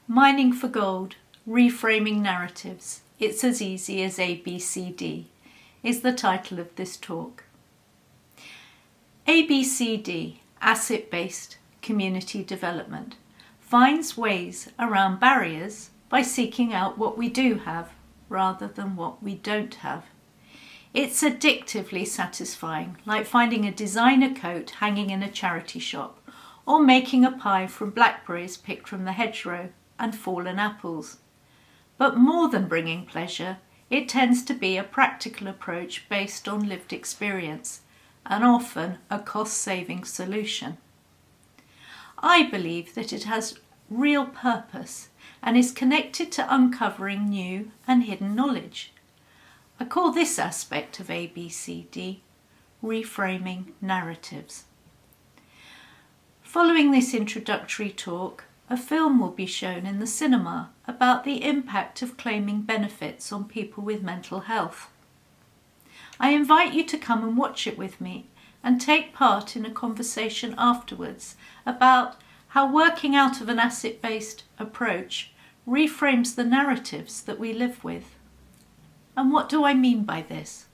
Mining for Gold, Reframing Narratives. It's as easy as ABCD is the title of this talk. ABCD, Asset-Based Community Development, finds ways around barriers by seeking out what we do have rather than what we don't have. It's addictively satisfying, like finding a designer coat hanging in a charity shop or making a pie from blackberries picked from the hedgerow and fallen apples. But more than bringing pleasure, it tends to be a practical approach based on lived experience and often a cost-saving solution. I believe that it has real purpose and is connected to uncovering new and hidden knowledge. I call this aspect of ABCD reframing narratives. Following this introductory talk, a film will be shown in the cinema about the impact of claiming benefits on people with mental health. I invite you to come and watch it with me and take part in a conversation afterwards about how working out of an asset-based approach reframes the narratives that we live with. And what do I mean by this?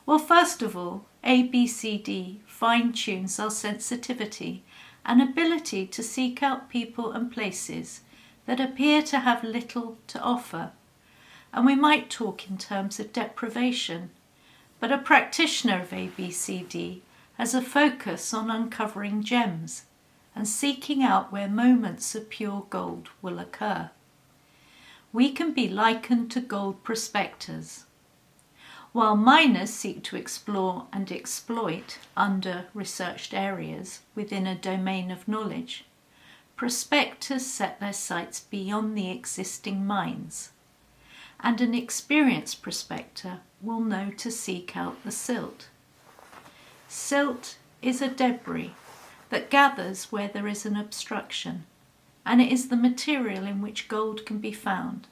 Well, first of all, ABCD fine-tunes our sensitivity and ability to seek out people and places that appear to have little to offer. And we might talk in terms of deprivation, but a practitioner of ABCD has a focus on uncovering gems and seeking out where moments of pure gold will occur. We can be likened to gold prospectors. While miners seek to explore and exploit under-researched areas within a domain of knowledge, prospectors set their sights beyond the existing mines, and an experienced prospector will know to seek out the silt. Silt is a debris that gathers where there is an obstruction, and it is the material in which gold can be found.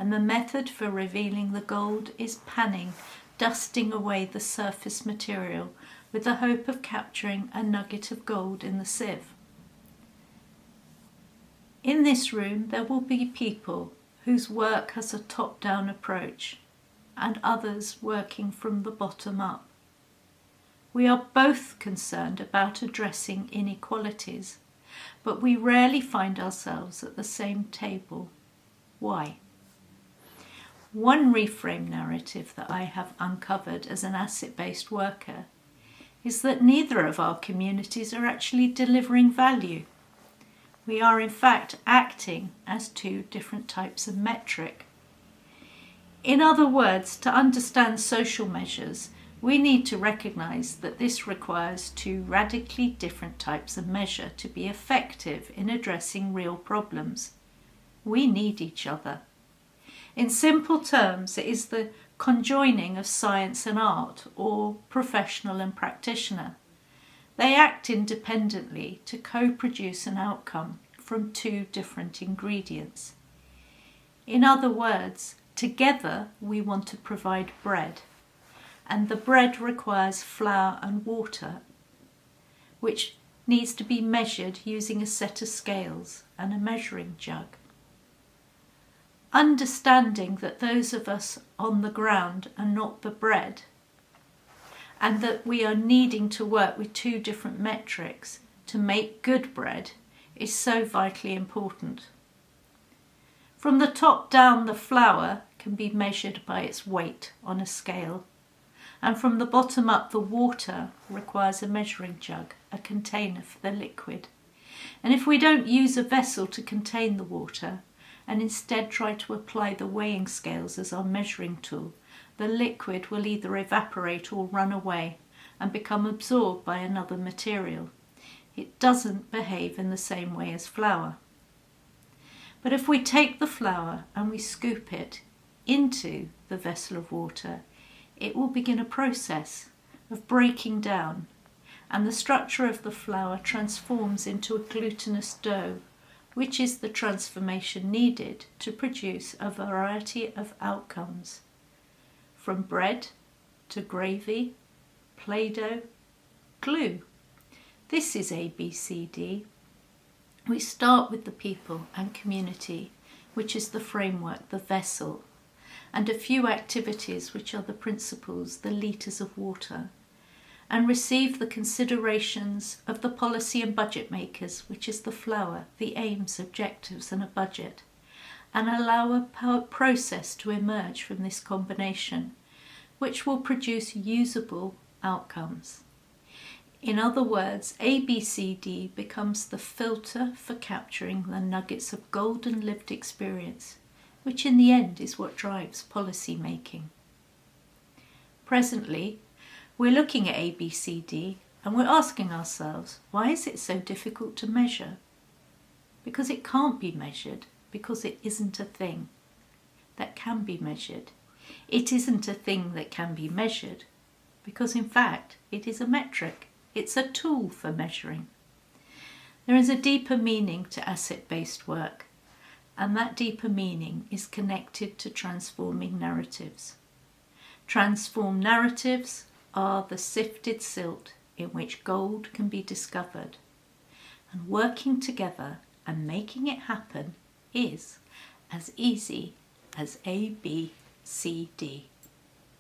And the method for revealing the gold is panning, dusting away the surface material with the hope of capturing a nugget of gold in the sieve. In this room there will be people whose work has a top-down approach and others working from the bottom up. We are both concerned about addressing inequalities, but we rarely find ourselves at the same table. Why? One reframe narrative that I have uncovered as an asset-based worker is that neither of our communities are actually delivering value. We are in fact acting as two different types of metric. In other words, to understand social measures, we need to recognise that this requires two radically different types of measure to be effective in addressing real problems. We need each other. In simple terms, it is the conjoining of science and art, or professional and practitioner. They act independently to co-produce an outcome from two different ingredients. In other words, together we want to provide bread, and the bread requires flour and water, which needs to be measured using a set of scales and a measuring jug. Understanding that those of us on the ground are not the bread, and that we are needing to work with two different metrics to make good bread is so vitally important. From the top down, the flour can be measured by its weight on a scale, and from the bottom up, the water requires a measuring jug, a container for the liquid. And if we don't use a vessel to contain the water, and instead try to apply the weighing scales as our measuring tool, the liquid will either evaporate or run away and become absorbed by another material. It doesn't behave in the same way as flour. But if we take the flour and we scoop it into the vessel of water, it will begin a process of breaking down, and the structure of the flour transforms into a glutinous dough, which is the transformation needed to produce a variety of outcomes, from bread to gravy, Play-Doh, glue. This is ABCD, We start with the people and community, which is the framework, the vessel, and a few activities, which are the principles, the litres of water, and receive the considerations of the policy and budget makers, which is the flower, the aims, objectives, and a budget, and allow a process to emerge from this combination, which will produce usable outcomes. In other words, ABCD becomes the filter for capturing the nuggets of golden lived experience, which in the end is what drives policy making. Presently, we're looking at ABCD and we're asking ourselves, why is it so difficult to measure? Because it can't be measured, because it isn't a thing that can be measured. It isn't a thing that can be measured, because in fact it is a metric. It's a tool for measuring. There is a deeper meaning to asset-based work, and that deeper meaning is connected to transforming narratives. Transformed narratives are the sifted silt in which gold can be discovered, and working together and making it happen is as easy as A, B, C, D.